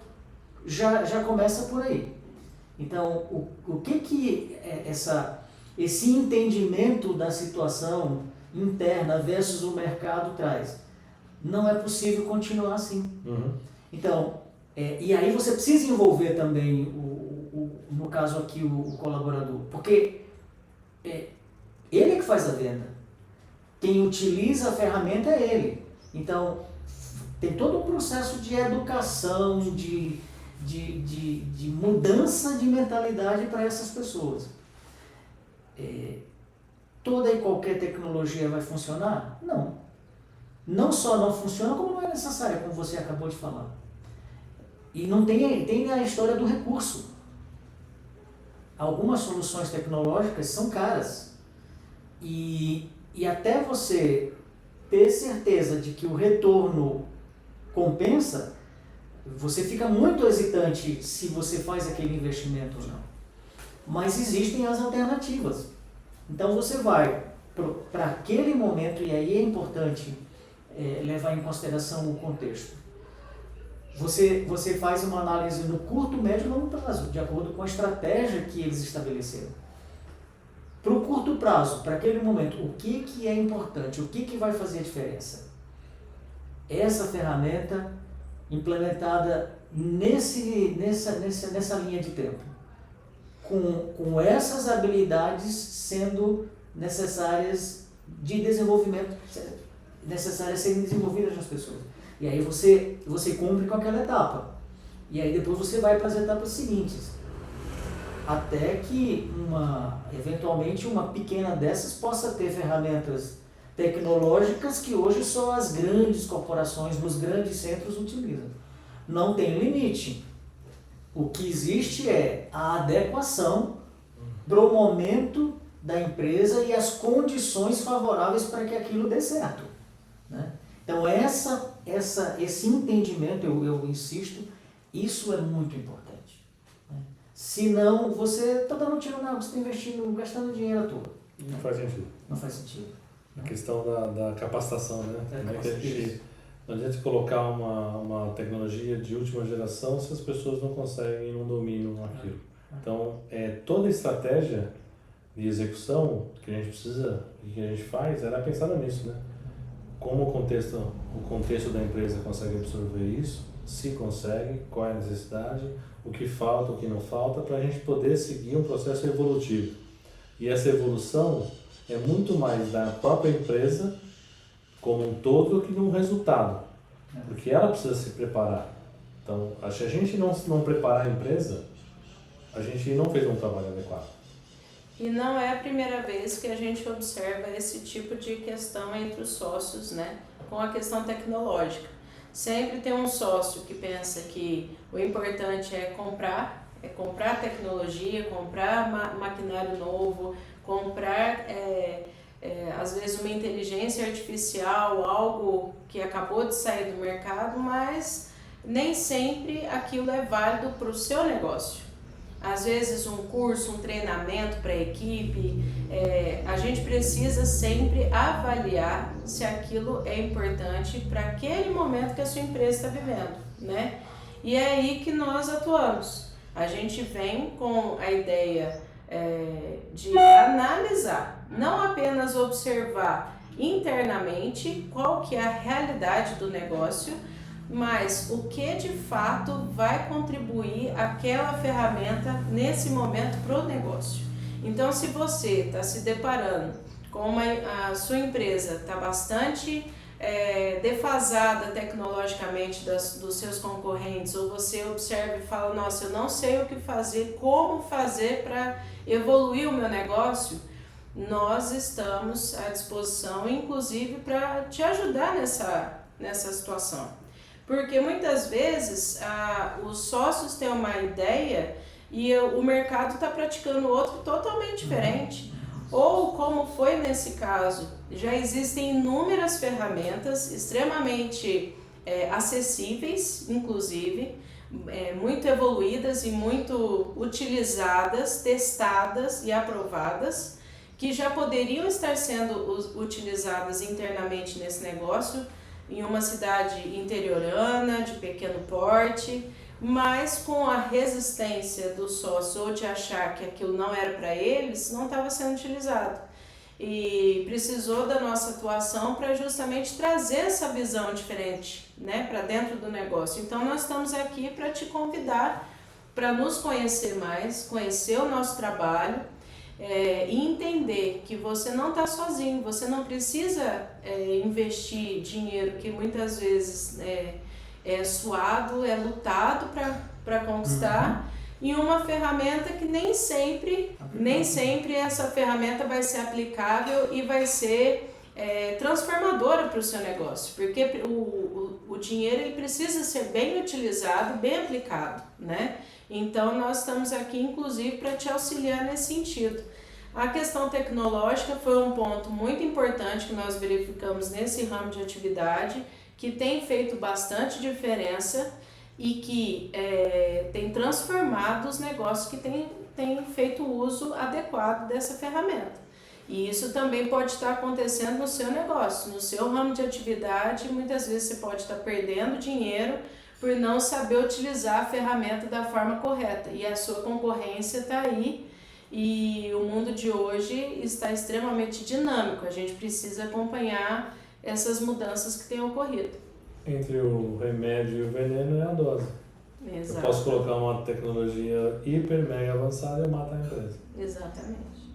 já começa por aí. Então, o que esse entendimento da situação interna versus o mercado traz? Não é possível continuar assim. Uhum. Então, e aí você precisa envolver também, no caso aqui, o colaborador, porque ele é que faz a venda. Quem utiliza a ferramenta é ele. Então, tem todo um processo de educação, de mudança de mentalidade para essas pessoas. Toda e qualquer tecnologia vai funcionar? Não. Não só não funciona, como não é necessária, como você acabou de falar. E não tem a história do recurso. Algumas soluções tecnológicas são caras. E até você ter certeza de que o retorno compensa, você fica muito hesitante se você faz aquele investimento ou não. Mas existem as alternativas. Então você vai para aquele momento, e aí é importante levar em consideração o contexto. Você faz uma análise no curto, médio e longo prazo, de acordo com a estratégia que eles estabeleceram. Para o curto prazo, para aquele momento, o que é importante, o que vai fazer a diferença? Essa ferramenta implementada nessa linha de tempo, com essas habilidades sendo necessárias de desenvolvimento, necessárias serem desenvolvidas nas pessoas. E aí você cumpre com aquela etapa. E aí depois você vai para as etapas seguintes. Até que eventualmente uma pequena dessas possa ter ferramentas tecnológicas que hoje só as grandes corporações nos grandes centros utilizam. Não tem limite. O que existe é a adequação para o momento da empresa e as condições favoráveis para que aquilo dê certo, né? Então esse entendimento, eu insisto, isso é muito importante, né? Senão você está dando tiro na água, você está investindo, gastando dinheiro à toa. Não faz sentido. Não faz sentido. A questão da capacitação, né? Não adianta colocar uma tecnologia de última geração se as pessoas não conseguem, não dominam aquilo. Então, toda a estratégia de execução que a gente precisa e que a gente faz era pensada nisso, né? Como o contexto da empresa consegue absorver isso, se consegue, qual é a necessidade, o que falta, o que não falta, para a gente poder seguir um processo evolutivo. E essa evolução é muito mais da própria empresa como um todo do que de um resultado, porque ela precisa se preparar. Então, se a gente não preparar a empresa, a gente não fez um trabalho adequado. E não é a primeira vez que a gente observa esse tipo de questão entre os sócios, né, com a questão tecnológica. Sempre tem um sócio que pensa que o importante é comprar tecnologia, comprar maquinário novo, comprar às vezes uma inteligência artificial, algo que acabou de sair do mercado, mas nem sempre aquilo é válido para o seu negócio. Às vezes um curso, um treinamento para a equipe, a gente precisa sempre avaliar se aquilo é importante para aquele momento que a sua empresa está vivendo, né? E é aí que nós atuamos. A gente vem com a ideia de analisar, não apenas observar internamente qual que é a realidade do negócio, mas o que de fato vai contribuir aquela ferramenta nesse momento para o negócio. Então, se você está se deparando com a sua empresa está bastante defasada tecnologicamente dos seus concorrentes, ou você observa e fala, nossa, eu não sei o que fazer, como fazer para evoluir o meu negócio, nós estamos à disposição, inclusive, para te ajudar nessa situação. Porque muitas vezes os sócios têm uma ideia e o mercado está praticando outro totalmente diferente. Ou, como foi nesse caso, já existem inúmeras ferramentas extremamente acessíveis, inclusive, muito evoluídas e muito utilizadas, testadas e aprovadas, que já poderiam estar sendo utilizadas internamente nesse negócio, em uma cidade interiorana, de pequeno porte, mas com a resistência do sócio ou de achar que aquilo não era para eles, não estava sendo utilizado. E precisou da nossa atuação para justamente trazer essa visão diferente, né, para dentro do negócio. Então nós estamos aqui para te convidar para nos conhecer mais, conhecer o nosso trabalho, e entender que você não está sozinho, você não precisa investir dinheiro que muitas vezes é suado, é lutado para conquistar, em uma ferramenta que nem sempre essa ferramenta vai ser aplicável e vai ser transformadora para o seu negócio, porque o dinheiro ele precisa ser bem utilizado, bem aplicado, né? Então nós estamos aqui inclusive para te auxiliar nesse sentido. A questão tecnológica foi um ponto muito importante que nós verificamos nesse ramo de atividade, que tem feito bastante diferença e que tem transformado os negócios que têm feito uso adequado dessa ferramenta. E isso também pode estar acontecendo no seu negócio, no seu ramo de atividade. Muitas vezes você pode estar perdendo dinheiro por não saber utilizar a ferramenta da forma correta. E a sua concorrência está aí e o mundo de hoje está extremamente dinâmico. A gente precisa acompanhar essas mudanças que têm ocorrido. Entre o remédio e o veneno é a dose. Exato. Eu posso colocar uma tecnologia hiper, mega avançada e eu mato a empresa. Exatamente.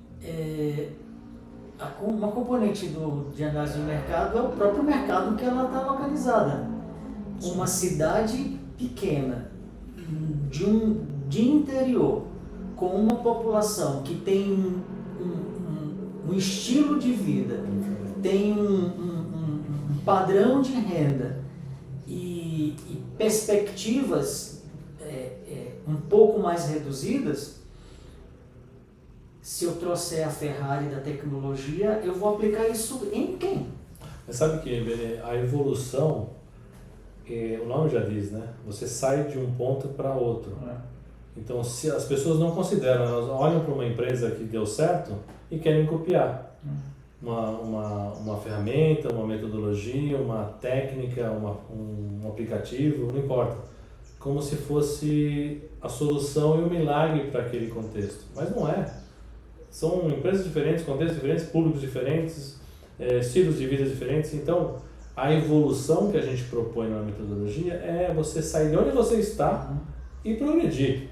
Uma componente de análise do mercado é o próprio mercado que ela está localizada. Uma cidade pequena, de interior, com uma população que tem um estilo de vida, tem um padrão de renda e perspectivas um pouco mais reduzidas. Se eu trouxer a Ferrari da tecnologia, eu vou aplicar isso em quem? Mas sabe que a evolução, o nome já diz, né? Você sai de um ponto para outro. Então, se as pessoas não consideram, elas olham para uma empresa que deu certo e querem copiar uma ferramenta, uma metodologia, uma técnica, um aplicativo, não importa. Como se fosse a solução e o milagre para aquele contexto. Mas não é. São empresas diferentes, contextos diferentes, públicos diferentes, estilos de vida diferentes. Então, a evolução que a gente propõe na metodologia é você sair de onde você está e progredir.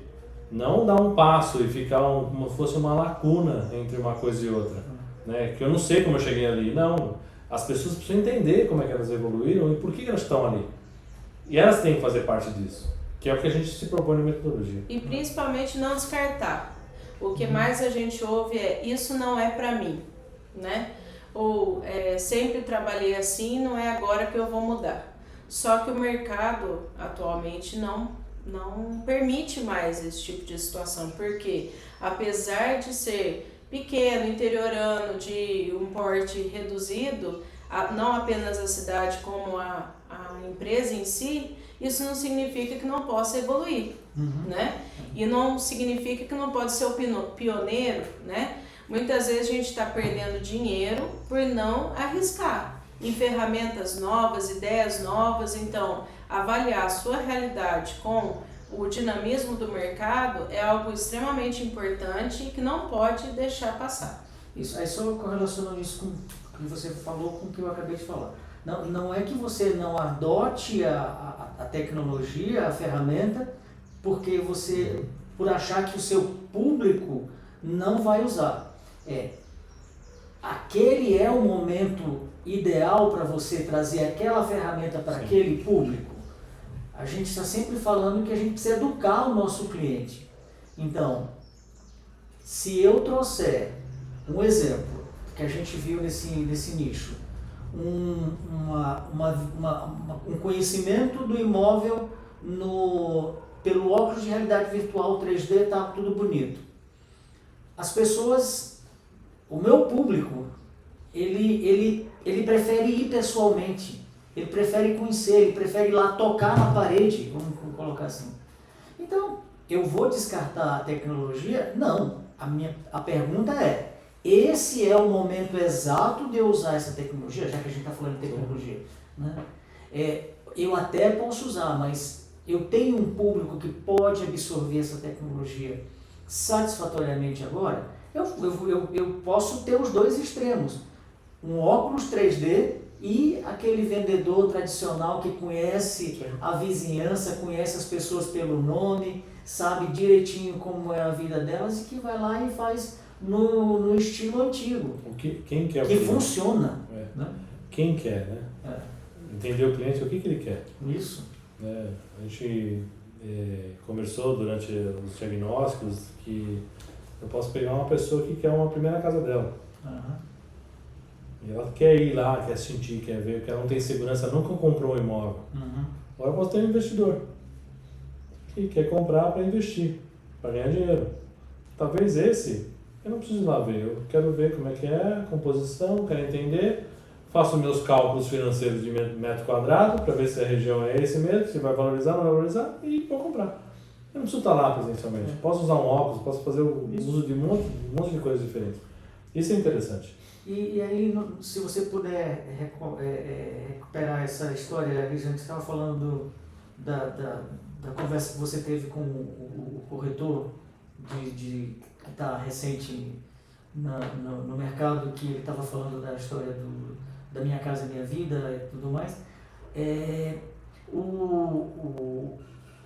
Não dar um passo e ficar como se fosse uma lacuna entre uma coisa e outra. Né? Que eu não sei como eu cheguei ali. Não. As pessoas precisam entender como é que elas evoluíram e por que elas estão ali. E elas têm que fazer parte disso. Que é o que a gente se propõe na metodologia. E principalmente não descartar. O que mais a gente ouve é, isso não é para mim, né? Ou sempre trabalhei assim, não é agora que eu vou mudar. Só que o mercado atualmente não permite mais esse tipo de situação, porque apesar de ser pequeno, interiorano, de um porte reduzido, não apenas a cidade como a empresa em si, isso não significa que não possa evoluir, né? E não significa que não pode ser o pioneiro, né? Muitas vezes a gente está perdendo dinheiro por não arriscar em ferramentas novas, ideias novas. Então, avaliar a sua realidade com o dinamismo do mercado é algo extremamente importante e que não pode deixar passar. Isso, aí só correlacionando isso com o que você falou com o que eu acabei de falar. Não é que você não adote a tecnologia, a ferramenta, porque você, por achar que o seu público não vai usar. Aquele é o momento ideal para você trazer aquela ferramenta para aquele público. A gente está sempre falando que a gente precisa educar o nosso cliente. Então, se eu trouxer um exemplo que a gente viu nesse nicho, um conhecimento do imóvel pelo óculos de realidade virtual 3D, tá tudo bonito. As pessoas, o meu público, ele prefere ir pessoalmente, ele prefere conhecer, ele prefere ir lá tocar na parede, vamos colocar assim. Então, eu vou descartar a tecnologia? Não. A pergunta é, esse é o momento exato de eu usar essa tecnologia, já que a gente está falando de tecnologia, né? Eu até posso usar, mas eu tenho um público que pode absorver essa tecnologia satisfatoriamente agora. Eu posso ter os dois extremos, um óculos 3D e aquele vendedor tradicional que conhece a vizinhança, conhece as pessoas pelo nome, sabe direitinho como é a vida delas e que vai lá e faz no estilo antigo. Quem quer que funciona. Né? Quem quer, né? Entender o cliente, o que ele quer. Isso. A gente conversou durante os diagnósticos que eu posso pegar uma pessoa que quer uma primeira casa dela. E ela quer ir lá, quer sentir, quer ver, porque ela não tem segurança, nunca comprou um imóvel. Agora eu posso ter um investidor que quer comprar para investir, para ganhar dinheiro. Talvez esse, eu não preciso ir lá ver, eu quero ver como é que é a composição, quero entender, faço meus cálculos financeiros de metro quadrado para ver se a região é esse mesmo, se vai valorizar ou não vai valorizar e vou comprar. Eu não preciso estar lá presencialmente. Posso usar um óculos, posso fazer o uso de um monte de coisas diferentes. Isso é interessante. E aí, se você puder recuperar essa história, a gente estava falando da conversa que você teve com o corretor que está recente no mercado, que ele estava falando da história da Minha Casa Minha Vida e tudo mais.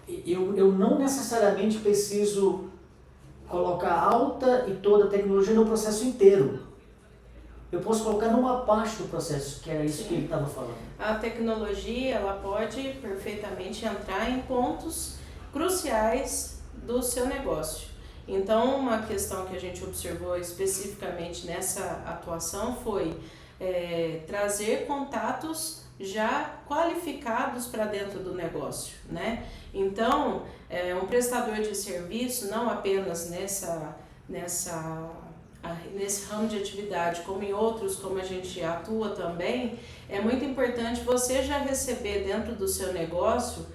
Eu não necessariamente preciso colocar alta e toda a tecnologia no processo inteiro. Eu posso colocar numa parte do processo, que era isso que ele estava falando. A tecnologia, ela pode perfeitamente entrar em pontos cruciais do seu negócio. Então, uma questão que a gente observou especificamente nessa atuação foi trazer contatos já qualificados para dentro do negócio, né? Então, um prestador de serviço, não apenas nesse ramo de atividade, como em outros, como a gente atua também, é muito importante você já receber dentro do seu negócio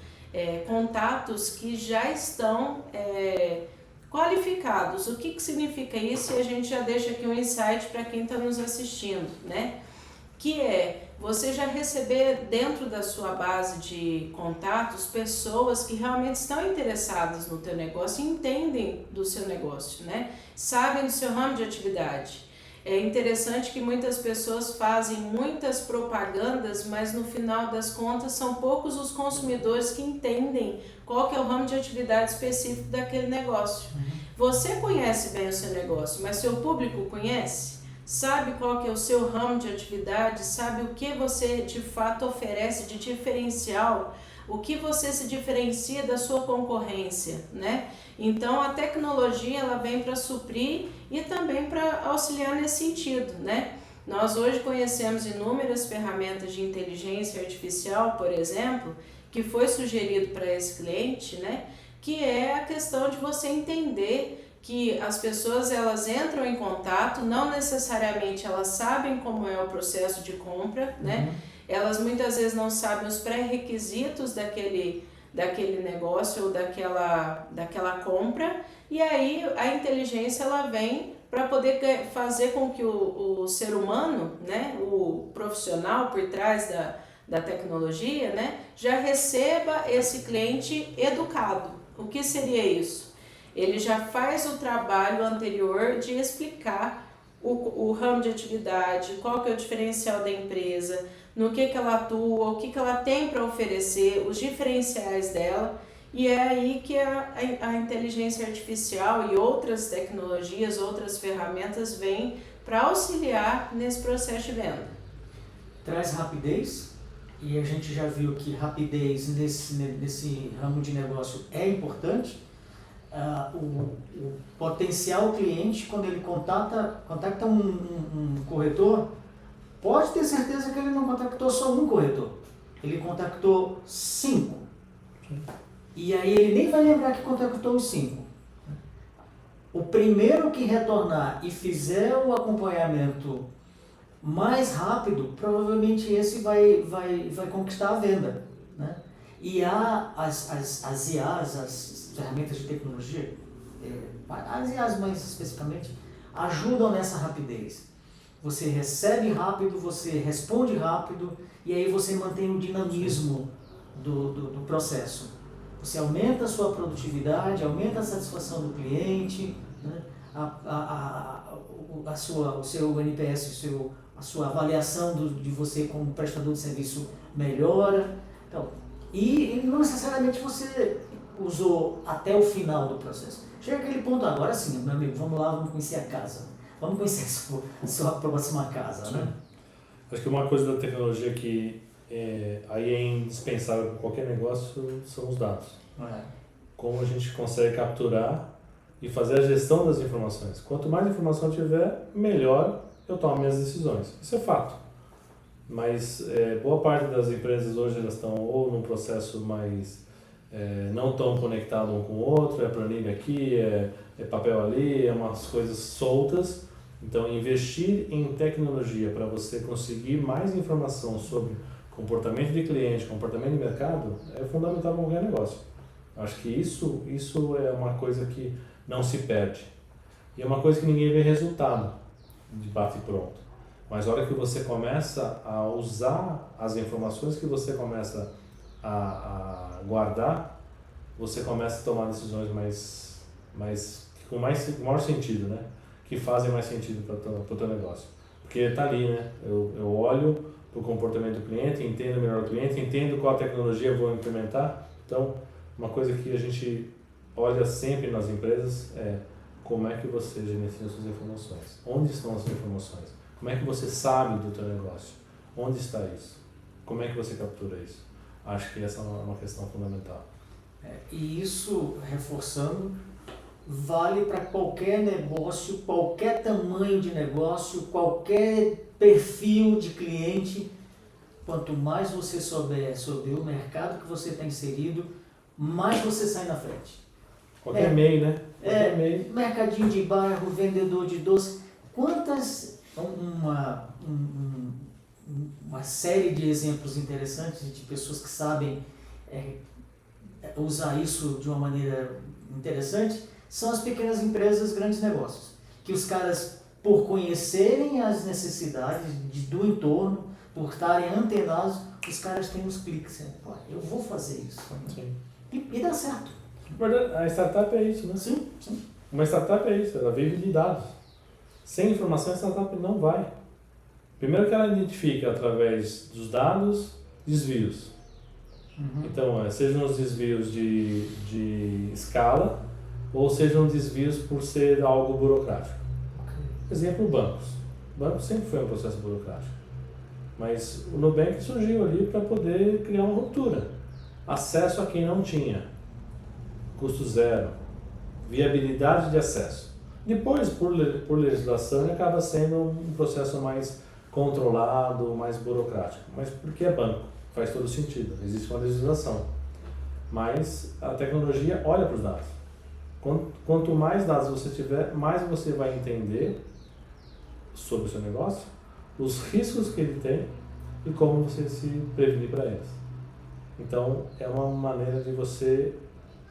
contatos que já estão qualificados. O que significa isso? E a gente já deixa aqui um insight para quem está nos assistindo, né? Que você já receber dentro da sua base de contatos pessoas que realmente estão interessadas no teu negócio e entendem do seu negócio, né? Sabem do seu ramo de atividade. É interessante que muitas pessoas fazem muitas propagandas, mas no final das contas são poucos os consumidores que entendem qual que é o ramo de atividade específico daquele negócio. Você conhece bem o seu negócio, mas seu público conhece? sabe qual que é o seu ramo de atividade, sabe o que você de fato oferece de diferencial, o que você se diferencia da sua concorrência, né? Então a tecnologia ela vem para suprir e também para auxiliar nesse sentido, né? Nós hoje conhecemos inúmeras ferramentas de inteligência artificial, por exemplo, que foi sugerido para esse cliente, né? Que é a questão de você entender que as pessoas elas entram em contato, não necessariamente elas sabem como é o processo de compra, né? Elas muitas vezes não sabem os pré-requisitos daquele negócio ou daquela compra, e aí a inteligência ela vem para poder fazer com que o ser humano, né, o profissional por trás da tecnologia, né, já receba esse cliente educado. O que seria isso? Ele já faz o trabalho anterior de explicar o ramo de atividade, qual que é o diferencial da empresa, no que ela atua, o que ela tem para oferecer, os diferenciais dela. E é aí que a inteligência artificial e outras tecnologias, outras ferramentas vêm para auxiliar nesse processo de venda. Traz rapidez, e a gente já viu que rapidez nesse ramo de negócio é importante. O potencial cliente, quando ele contacta um corretor, pode ter certeza que ele não contactou só um corretor, ele contactou 5. E aí ele nem vai lembrar que contactou os 5. O primeiro que retornar e fizer o acompanhamento mais rápido, provavelmente esse vai conquistar a venda, né? E há as IAs, as ferramentas de tecnologia, as IAs mais especificamente, ajudam nessa rapidez. Você recebe rápido, você responde rápido, e aí você mantém o dinamismo do processo. Você aumenta a sua produtividade, aumenta a satisfação do cliente, né? O seu NPS, a sua avaliação de você como prestador de serviço melhora. Então, e não necessariamente você usou até o final do processo. Chega aquele ponto agora, sim, meu amigo, vamos lá, vamos conhecer a casa. Vamos conhecer a sua próxima casa, né? Acho que uma coisa da tecnologia que aí é indispensável para qualquer negócio são os dados. Como a gente consegue capturar e fazer a gestão das informações. Quanto mais informação tiver, melhor eu tomo minhas decisões. Isso é fato. Mas boa parte das empresas hoje elas estão ou num processo mais não tão conectado um com o outro, é planilha aqui, é papel ali, é umas coisas soltas. Então, investir em tecnologia para você conseguir mais informação sobre comportamento de cliente, comportamento de mercado, é fundamental para qualquer negócio. Acho que isso é uma coisa que não se perde. E é uma coisa que ninguém vê resultado de bate e pronto. Mas a hora que você começa a usar as informações que você começa a guardar, você começa a tomar decisões com maior sentido, né? Que fazem mais sentido para o teu negócio. Porque está ali, né? Eu olho para o comportamento do cliente, entendo melhor o cliente, entendo qual tecnologia eu vou implementar. Então, uma coisa que a gente olha sempre nas empresas é como é que você gerencia suas informações. Onde estão as suas informações? Como é que você sabe do teu negócio? Onde está isso? Como é que você captura isso? Acho que essa é uma questão fundamental. E isso, reforçando, vale para qualquer negócio, qualquer tamanho de negócio, qualquer perfil de cliente. Quanto mais você souber sobre o mercado que você está inserido, mais você sai na frente. Qualquer meio, né? Qualquer meio. Mercadinho de bairro, vendedor de doce. Uma série de exemplos interessantes de pessoas que sabem usar isso de uma maneira interessante são as pequenas empresas, grandes negócios. Que os caras, por conhecerem as necessidades do entorno, por estarem antenados, os caras têm os cliques. Eu vou fazer isso. Sim. E dá certo. A startup é isso, né? Sim. Uma startup é isso, ela vive de dados. Sem informação, a startup não vai. Primeiro que ela identifica através dos dados desvios. Então, sejam os desvios de escala ou sejam desvios por ser algo burocrático. Exemplo, bancos. O banco sempre foi um processo burocrático. Mas o Nubank surgiu ali para poder criar uma ruptura. Acesso a quem não tinha. Custo zero. Viabilidade de acesso. Depois, por legislação, ele acaba sendo um processo mais controlado, mais burocrático. Mas porque é banco, faz todo sentido. Existe uma legislação. Mas a tecnologia olha para os dados. Quanto mais dados você tiver, mais você vai entender sobre o seu negócio, os riscos que ele tem e como você se prevenir para eles. Então, é uma maneira de você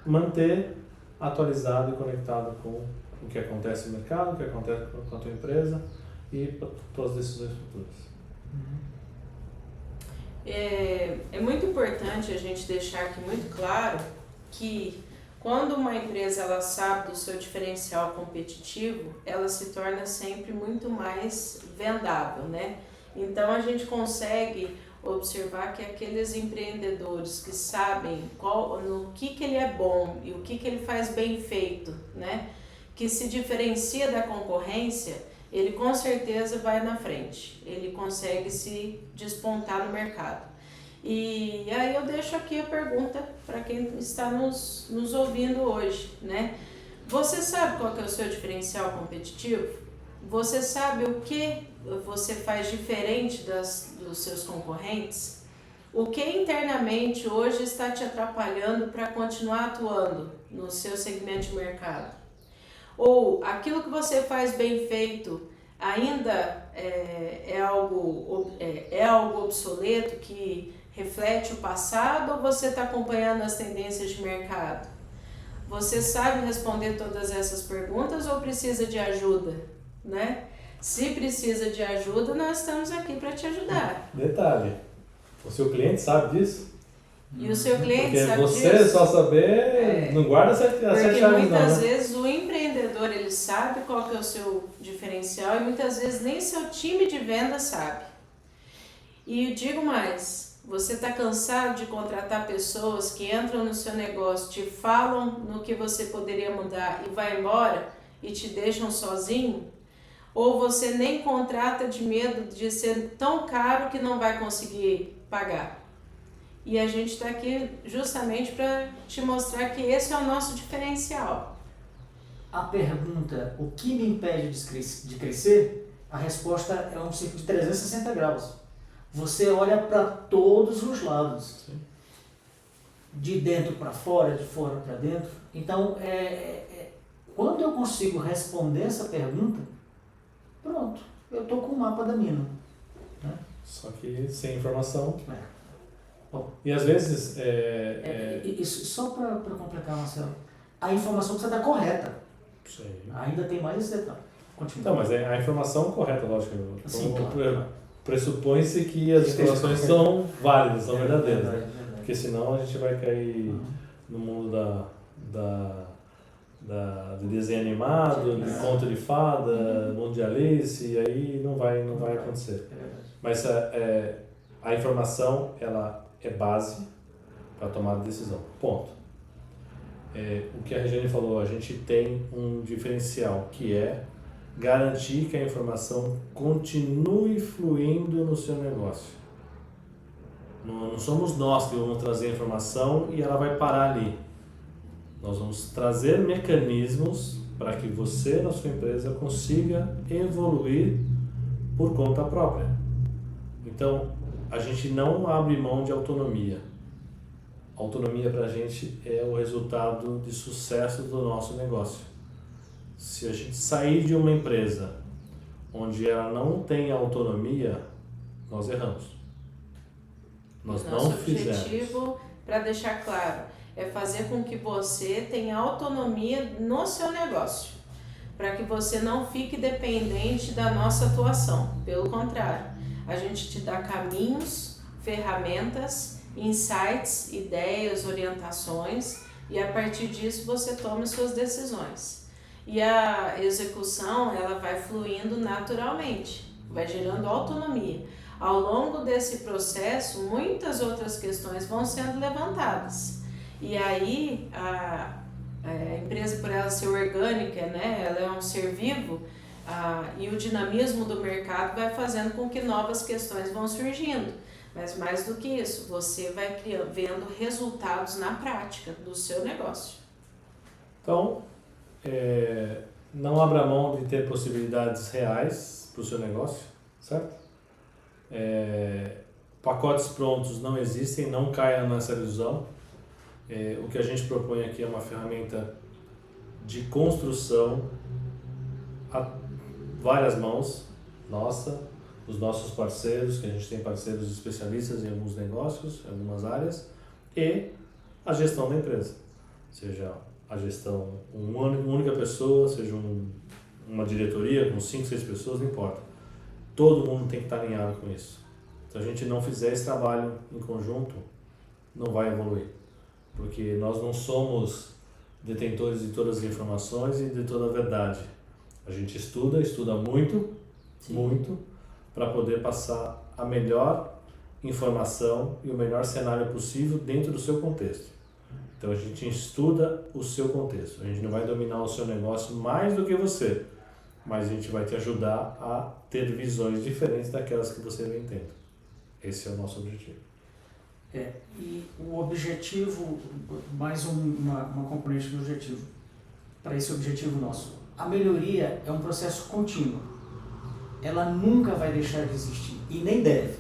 manter atualizado e conectado com o que acontece no mercado, o que acontece com a tua empresa e todas as decisões futuras. É muito importante a gente deixar aqui muito claro que quando uma empresa ela sabe do seu diferencial competitivo, ela se torna sempre muito mais vendável, né? Então a gente consegue observar que aqueles empreendedores que sabem no que ele é bom e o que ele faz bem feito, né? Que se diferencia da concorrência, ele com certeza vai na frente, ele consegue se despontar no mercado. E aí eu deixo aqui a pergunta para quem está nos ouvindo hoje, né? Você sabe qual que é o seu diferencial competitivo? Você sabe o que você faz diferente dos seus concorrentes? O que internamente hoje está te atrapalhando para continuar atuando no seu segmento de mercado? Ou aquilo que você faz bem feito ainda é algo obsoleto que reflete o passado, ou você está acompanhando as tendências de mercado? Você sabe responder todas essas perguntas ou precisa de ajuda, né? Se precisa de ajuda, nós estamos aqui para te ajudar. Detalhe, o seu cliente sabe disso? E o seu cliente porque sabe você disso? só saber, não guarda as sete chaves não, né? Porque muitas vezes o empreendedor ele sabe qual que é o seu diferencial e muitas vezes nem seu time de venda sabe. E digo mais, você está cansado de contratar pessoas que entram no seu negócio, te falam no que você poderia mudar e vai embora e te deixam sozinho? Ou você nem contrata de medo de ser tão caro que não vai conseguir pagar? E a gente está aqui justamente para te mostrar que esse é o nosso diferencial. A pergunta, o que me impede de crescer? A resposta é um ciclo de 360 graus. Você olha para todos os lados. Sim. De dentro para fora, de fora para dentro. Então, quando eu consigo responder essa pergunta, pronto, eu estou com o mapa da mina. Né? Só que sem informação. Bom, E às vezes... Isso, só para completar, Marcelo, a informação precisa estar correta. Sim. Ainda tem mais esse detalhe. Continua. Então, mas a informação correta, lógico. Sim, claro. Pressupõe-se que as informações são válidas, são verdadeiras. Verdade. Porque senão a gente vai cair no mundo de desenho animado, de conto de fada, mundo de Alice, e aí não vai acontecer. É verdade. Mas a informação, ela é base para tomar decisão. Ponto. O que a Regiane falou, a gente tem um diferencial que é garantir que a informação continue fluindo no seu negócio. Não somos nós que vamos trazer a informação e ela vai parar ali. Nós vamos trazer mecanismos para que você, na sua empresa, consiga evoluir por conta própria. Então, a gente não abre mão de autonomia. Autonomia para a gente é o resultado de sucesso do nosso negócio. Se a gente sair de uma empresa onde ela não tem autonomia, nós erramos. Nós não fizemos. Nosso objetivo, para deixar claro, é fazer com que você tenha autonomia no seu negócio, para que você não fique dependente da nossa atuação. Pelo contrário, a gente te dá caminhos, ferramentas, insights, ideias, orientações e a partir disso você toma suas decisões. E a execução, ela vai fluindo naturalmente, vai gerando autonomia. Ao longo desse processo, muitas outras questões vão sendo levantadas. E aí, a empresa, por ela ser orgânica, né, ela é um ser vivo, E o dinamismo do mercado vai fazendo com que novas questões vão surgindo. Mas mais do que isso, você vai vendo resultados na prática do seu negócio. Então, não abra mão de ter possibilidades reais para o seu negócio, certo? Pacotes prontos não existem, não caia nessa ilusão. O que a gente propõe aqui é uma ferramenta de construção a várias mãos, os nossos parceiros, que a gente tem parceiros especialistas em alguns negócios, em algumas áreas, e a gestão da empresa, seja a gestão uma única pessoa, seja uma diretoria com 5, 6 pessoas, não importa. Todo mundo tem que estar alinhado com isso. Se a gente não fizer esse trabalho em conjunto, não vai evoluir, porque nós não somos detentores de todas as informações e de toda a verdade. A gente estuda muito, Sim. muito, para poder passar a melhor informação e o melhor cenário possível dentro do seu contexto. Então a gente estuda o seu contexto. A gente não vai dominar o seu negócio mais do que você, mas a gente vai te ajudar a ter visões diferentes daquelas que você vem tendo. Esse é o nosso objetivo. E o objetivo, mais uma componente do objetivo, para esse objetivo nosso. A melhoria é um processo contínuo. Ela nunca vai deixar de existir, e nem deve.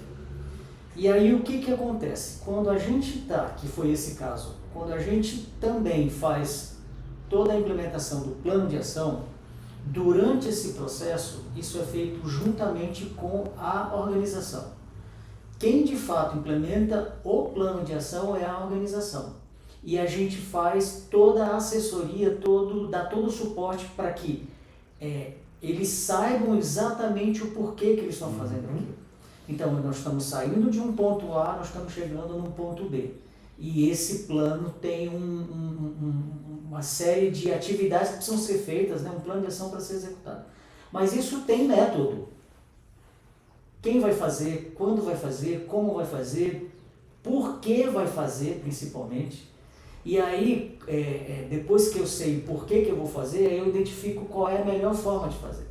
E aí o que acontece? Quando a gente que foi esse caso, quando a gente também faz toda a implementação do plano de ação, durante esse processo, isso é feito juntamente com a organização. Quem de fato implementa o plano de ação é a organização. E a gente faz toda a assessoria, dá todo o suporte para que eles saibam exatamente o porquê que eles estão fazendo aquilo. Então, nós estamos saindo de um ponto A, nós estamos chegando num ponto B. E esse plano tem uma série de atividades que precisam ser feitas, né? Um plano de ação para ser executado. Mas isso tem método. Quem vai fazer, quando vai fazer, como vai fazer, por que vai fazer, principalmente. E aí, depois que eu sei por que eu vou fazer, eu identifico qual é a melhor forma de fazer.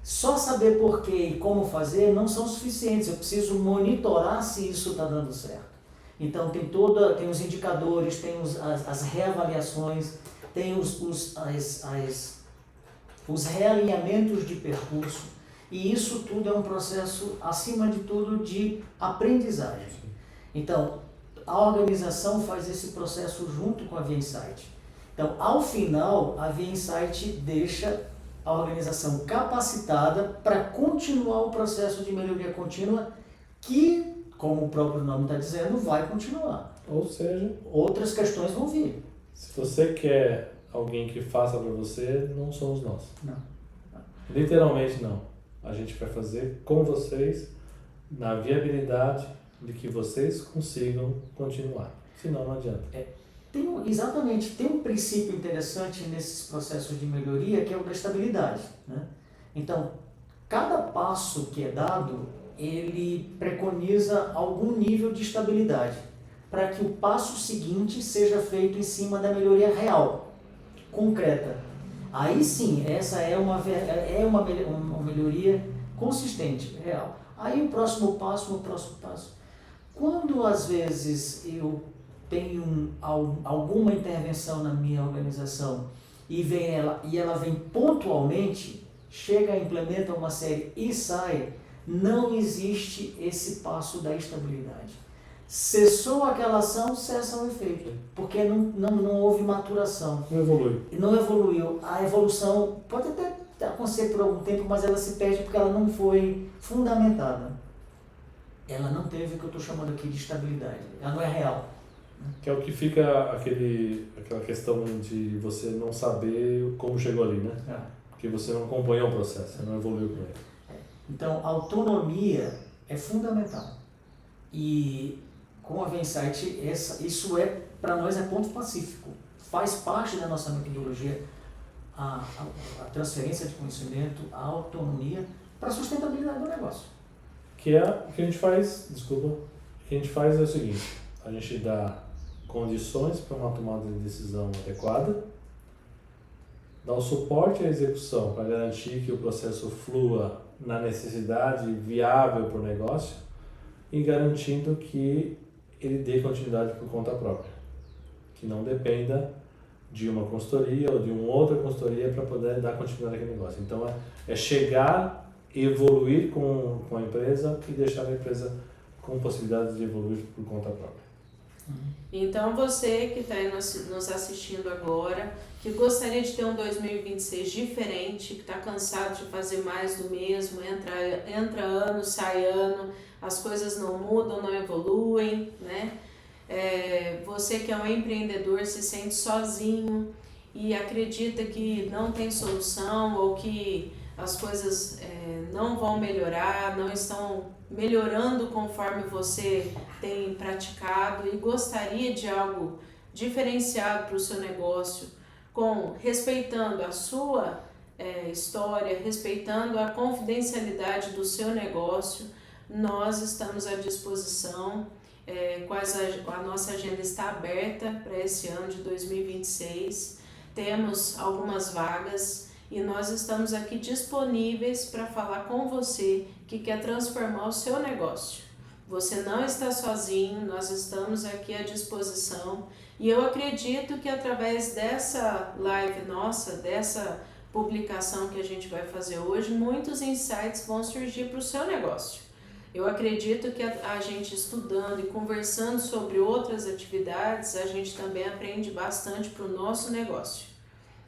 Só saber por que e como fazer não são suficientes, eu preciso monitorar se isso está dando certo. Então tem os indicadores, tem as reavaliações, tem os realinhamentos de percurso, e isso tudo é um processo, acima de tudo, de aprendizagem. Então, a organização faz esse processo junto com a Via Insight. Então, ao final, a Via Insight deixa a organização capacitada para continuar o processo de melhoria contínua que, como o próprio nome está dizendo, vai continuar. Ou seja, outras questões vão vir. Se você quer alguém que faça para você, não somos nós. Não. Literalmente não. A gente vai fazer com vocês na viabilidade de que vocês consigam continuar. Senão não adianta. Exatamente, tem um princípio interessante nesses processos de melhoria que é o da estabilidade, né? Então, cada passo que é dado, ele preconiza algum nível de estabilidade para que o passo seguinte seja feito em cima da melhoria real, concreta. Aí sim, essa é uma melhoria consistente, real. Aí o próximo passo. Quando às vezes eu tenho alguma intervenção na minha organização e ela vem pontualmente, chega, implementa uma série e sai, não existe esse passo da estabilidade. Cessou aquela ação, cessa o efeito, porque não houve maturação. Não evoluiu. A evolução pode até acontecer por algum tempo, mas ela se perde porque ela não foi fundamentada. Ela não teve o que eu estou chamando aqui de estabilidade. Ela não é real. Que é o que fica aquela questão de você não saber como chegou ali, né? Porque você não acompanhou o processo, você não evoluiu com ele. Então, a autonomia é fundamental. E com a Via Insight, isso para nós é ponto pacífico. Faz parte da nossa metodologia a transferência de conhecimento, a autonomia para a sustentabilidade do negócio. Que é o que a gente faz, o que a gente faz é o seguinte, a gente dá condições para uma tomada de decisão adequada, dar o suporte à execução para garantir que o processo flua na necessidade viável para o negócio e garantindo que ele dê continuidade por conta própria, que não dependa de uma consultoria ou de uma outra consultoria para poder dar continuidade àquele negócio. Então é chegar, evoluir com a empresa e deixar a empresa com possibilidade de evoluir por conta própria. Então você que está nos assistindo agora, que gostaria de ter um 2026 diferente, que está cansado de fazer mais do mesmo, entra ano, sai ano, as coisas não mudam, não evoluem, né? Você que é um empreendedor se sente sozinho e acredita que não tem solução ou que as coisas não vão melhorar, não estão melhorando conforme você tem praticado e gostaria de algo diferenciado para o seu negócio, respeitando a sua história, respeitando a confidencialidade do seu negócio, nós estamos à disposição. A nossa agenda está aberta para esse ano de 2026, temos algumas vagas e nós estamos aqui disponíveis para falar com você que quer transformar o seu negócio. Você não está sozinho, nós estamos aqui à disposição e eu acredito que através dessa live nossa, dessa publicação que a gente vai fazer hoje, muitos insights vão surgir para o seu negócio. Eu acredito que a gente estudando e conversando sobre outras atividades, a gente também aprende bastante para o nosso negócio.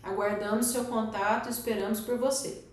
Aguardamos seu contato, esperamos por você.